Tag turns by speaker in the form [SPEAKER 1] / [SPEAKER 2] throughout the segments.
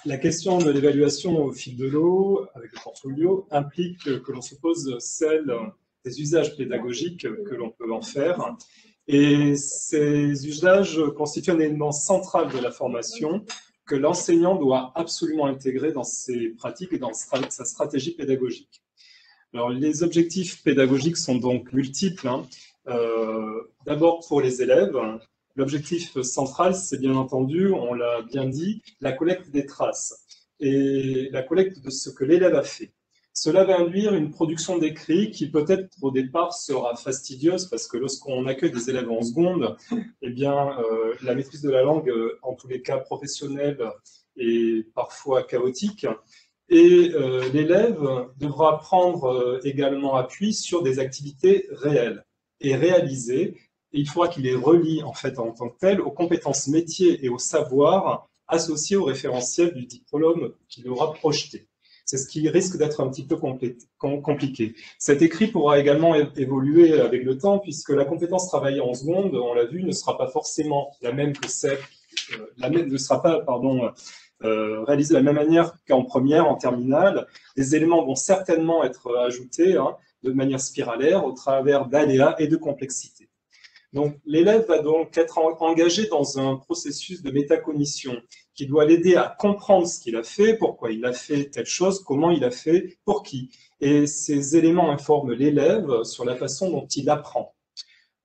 [SPEAKER 1] La question de l'évaluation au fil de l'eau, avec le portfolio, implique que l'on se pose celle des usages pédagogiques que l'on peut en faire. Et ces usages constituent un élément central de la formation que l'enseignant doit absolument intégrer dans ses pratiques et dans sa stratégie pédagogique. Alors, les objectifs pédagogiques sont donc multiples. D'abord pour les élèves, l'objectif central, c'est bien entendu, on l'a bien dit, la collecte des traces et la collecte de ce que l'élève a fait. Cela va induire une production d'écrit qui peut-être au départ sera fastidieuse parce que lorsqu'on accueille des élèves en seconde, eh bien, la maîtrise de la langue, en tous les cas professionnelle, est parfois chaotique. Et l'élève devra prendre également appui sur des activités réelles et réalisées. Et il faudra qu'il les relie en fait en tant que tel aux compétences métiers et au savoir associés au référentiel du diplôme qu'il aura projeté. C'est ce qui risque d'être un petit peu compliqué. Cet écrit pourra également évoluer avec le temps puisque la compétence travaillée en seconde, on l'a vu, ne sera pas forcément la même que celle, ne sera pas, pardon, réalisée de la même manière qu'en première, en terminale. Les éléments vont certainement être ajoutés de manière spiralaire au travers d'aléas et de complexité. Donc, l'élève va donc être engagé dans un processus de métacognition qui doit l'aider à comprendre ce qu'il a fait, pourquoi il a fait telle chose, comment il a fait, pour qui. Et ces éléments informent l'élève sur la façon dont il apprend.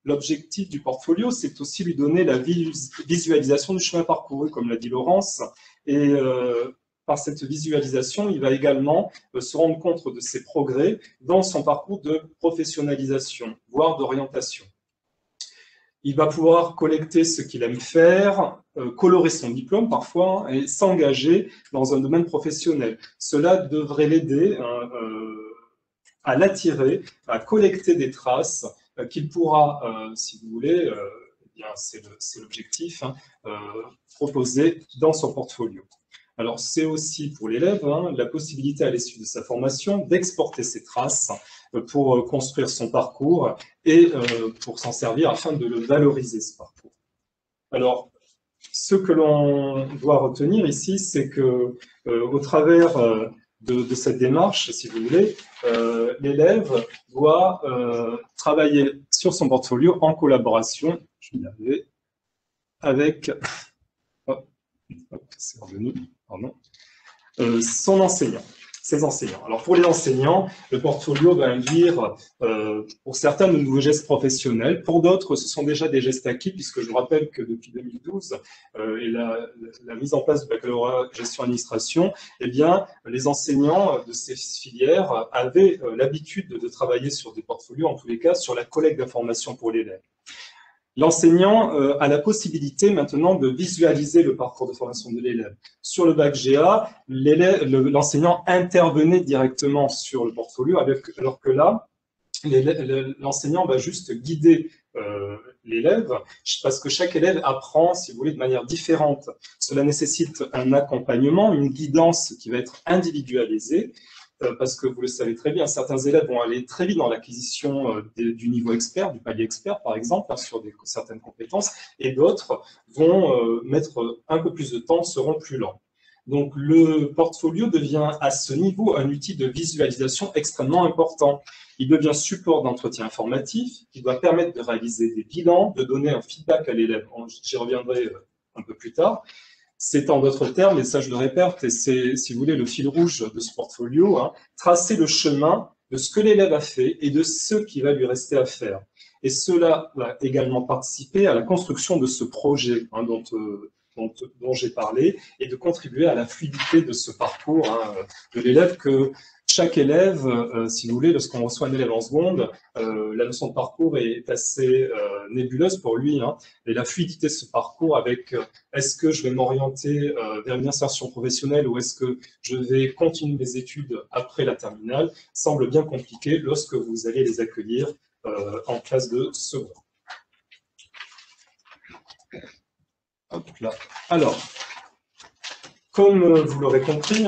[SPEAKER 1] L'objectif du portfolio, c'est aussi lui donner la visualisation du chemin parcouru, comme l'a dit Laurence. Et par cette visualisation, il va également se rendre compte de ses progrès dans son parcours de professionnalisation, voire d'orientation. Il va pouvoir collecter ce qu'il aime faire, colorer son diplôme parfois et s'engager dans un domaine professionnel. Cela devrait l'aider à l'attirer, à collecter des traces qu'il pourra, si vous voulez, c'est l'objectif, proposer dans son portfolio. Alors, c'est aussi pour l'élève la possibilité à l'issue de sa formation d'exporter ses traces pour construire son parcours et pour s'en servir afin de le valoriser, ce parcours. Alors, ce que l'on doit retenir ici, c'est que au travers de cette démarche, si vous voulez, l'élève doit travailler sur son portfolio en collaboration, je vais y arriver, avec c'est revenu, pardon, son enseignant, ses enseignants. Alors pour les enseignants, le portfolio va induire pour certains de nouveaux gestes professionnels, pour d'autres ce sont déjà des gestes acquis, puisque je vous rappelle que depuis 2012 et la mise en place du baccalauréat gestion-administration, eh bien les enseignants de ces filières avaient l'habitude de travailler sur des portfolios, en tous les cas sur la collecte d'informations pour l'élève. L'enseignant a la possibilité maintenant de visualiser le parcours de formation de l'élève. Sur le bac GA, l'enseignant intervenait directement sur le portfolio, alors que là, l'enseignant va juste guider l'élève, parce que chaque élève apprend, si vous voulez, de manière différente. Cela nécessite un accompagnement, une guidance qui va être individualisée, parce que vous le savez très bien, certains élèves vont aller très vite dans l'acquisition du niveau expert, du palier expert par exemple, sur certaines compétences, et d'autres vont mettre un peu plus de temps, seront plus lents. Donc le portfolio devient à ce niveau un outil de visualisation extrêmement important. Il devient support d'entretien informatif, qui doit permettre de réaliser des bilans, de donner un feedback à l'élève. J'y reviendrai un peu plus tard. C'est en d'autres termes, et ça je le répète, et c'est, si vous voulez, le fil rouge de ce portfolio, tracer le chemin de ce que l'élève a fait et de ce qui va lui rester à faire. Et cela va également participer à la construction de ce projet dont j'ai parlé, et de contribuer à la fluidité de ce parcours de l'élève, que chaque élève, si vous voulez, lorsqu'on reçoit un élève en seconde, la notion de parcours est assez nébuleuse pour lui, et la fluidité de ce parcours avec est-ce que je vais m'orienter vers une insertion professionnelle ou est-ce que je vais continuer mes études après la terminale semble bien compliqué lorsque vous allez les accueillir en classe de seconde. Hop là. Alors, comme vous l'aurez compris,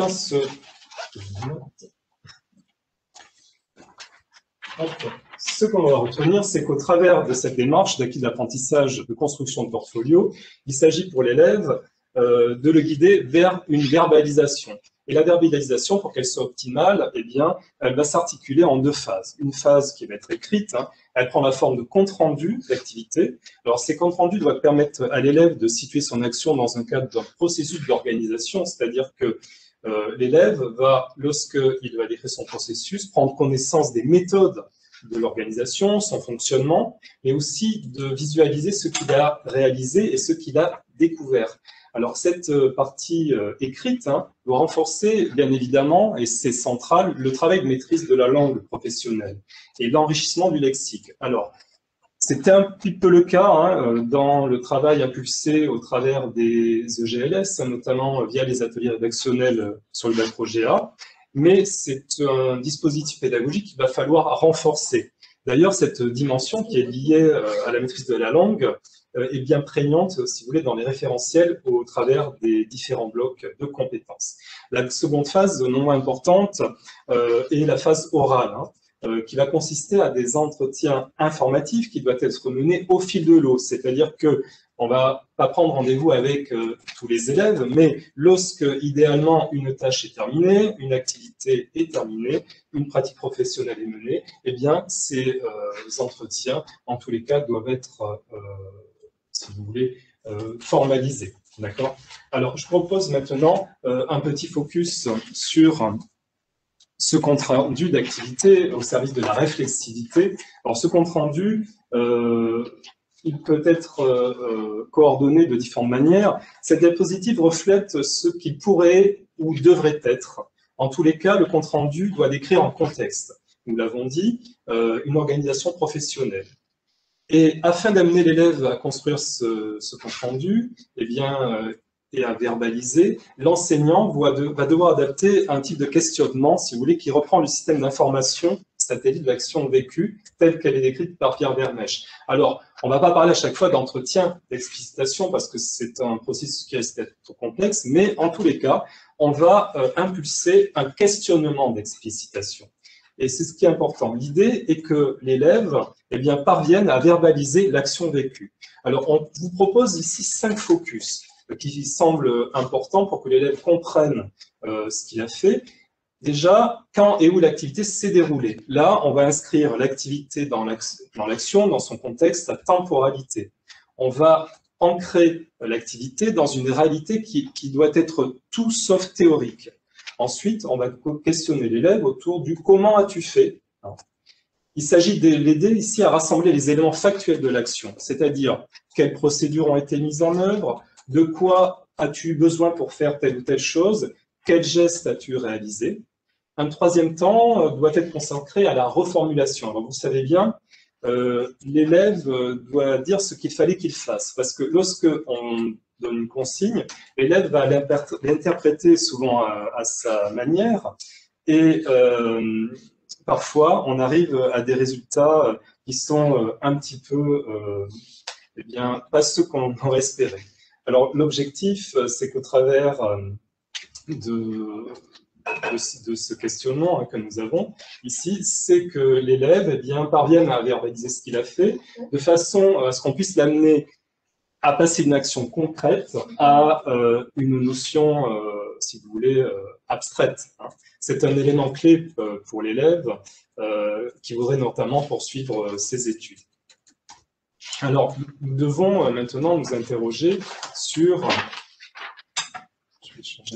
[SPEAKER 1] ce qu'on va retenir, c'est qu'au travers de cette démarche d'acquis d'apprentissage de construction de portfolio, il s'agit pour l'élève de le guider vers une verbalisation. Et la verbalisation, pour qu'elle soit optimale, eh bien, elle va s'articuler en deux phases. Une phase qui va être écrite, hein, elle prend la forme de compte-rendu d'activité. Alors, ces comptes rendus doivent permettre à l'élève de situer son action dans un cadre d'un processus d'organisation, c'est-à-dire que l'élève va, lorsqu'il va décrire son processus, prendre connaissance des méthodes de l'organisation, son fonctionnement, mais aussi de visualiser ce qu'il a réalisé et ce qu'il a découvert. Alors, cette partie écrite doit renforcer, bien évidemment, et c'est central, le travail de maîtrise de la langue professionnelle et l'enrichissement du lexique. Alors, c'était un petit peu le cas dans le travail impulsé au travers des EGLS, notamment via les ateliers rédactionnels sur le bac-pro-GA, mais c'est un dispositif pédagogique qu'il va falloir renforcer. D'ailleurs, cette dimension qui est liée à la maîtrise de la langue est bien prégnante, si vous voulez, dans les référentiels au travers des différents blocs de compétences. La seconde phase, non moins importante, est la phase orale, qui va consister à des entretiens informatifs qui doivent être menés au fil de l'eau. C'est-à-dire que on va pas prendre rendez-vous avec tous les élèves, mais lorsque, idéalement, une tâche est terminée, une activité est terminée, une pratique professionnelle est menée, eh bien, ces entretiens, en tous les cas, doivent être, si vous voulez, formalisés. D'accord ? Alors, je propose maintenant un petit focus sur ce compte rendu d'activité au service de la réflexivité. Alors, ce compte rendu, il peut être coordonné de différentes manières. Cette diapositive reflète ce qui pourrait ou devrait être. En tous les cas, le compte rendu doit décrire en contexte. Nous l'avons dit, une organisation professionnelle. Et afin d'amener l'élève à construire ce compte rendu, eh bien, et à verbaliser, l'enseignant va devoir adapter un type de questionnement, si vous voulez, qui reprend le système d'information satellite de l'action vécue, telle qu'elle est décrite par Pierre Vermèche. Alors, on ne va pas parler à chaque fois d'entretien, d'explicitation, parce que c'est un processus qui reste trop complexe, mais en tous les cas, on va impulser un questionnement d'explicitation. Et c'est ce qui est important. L'idée est que l'élève parvienne à verbaliser l'action vécue. Alors, on vous propose ici 5 focus qui semblent importants pour que l'élève comprenne ce qu'il a fait. Déjà, quand et où l'activité s'est déroulée. Là, on va inscrire l'activité dans l'action, dans son contexte, sa temporalité. On va ancrer l'activité dans une réalité qui doit être tout sauf théorique. Ensuite, on va questionner l'élève autour du « comment as-tu fait ?» Il s'agit de l'aider ici à rassembler les éléments factuels de l'action, c'est-à-dire quelles procédures ont été mises en œuvre, de quoi as-tu besoin pour faire telle ou telle chose, quel geste as-tu réalisé. Un troisième temps doit être consacré à la reformulation. Alors vous savez bien, l'élève doit dire ce qu'il fallait qu'il fasse, parce que lorsque on donne une consigne, l'élève va l'interpréter souvent à sa manière, et parfois on arrive à des résultats qui sont un petit peu, pas ceux qu'on aurait espéré. Alors l'objectif, c'est qu'au travers de ce questionnement que nous avons ici, c'est que l'élève parvienne à verbaliser ce qu'il a fait, de façon à ce qu'on puisse l'amener à passer une action concrète à une notion, si vous voulez, abstraite. C'est un élément clé pour l'élève qui voudrait notamment poursuivre ses études. Alors, nous devons maintenant nous interroger sur... Je vais changer.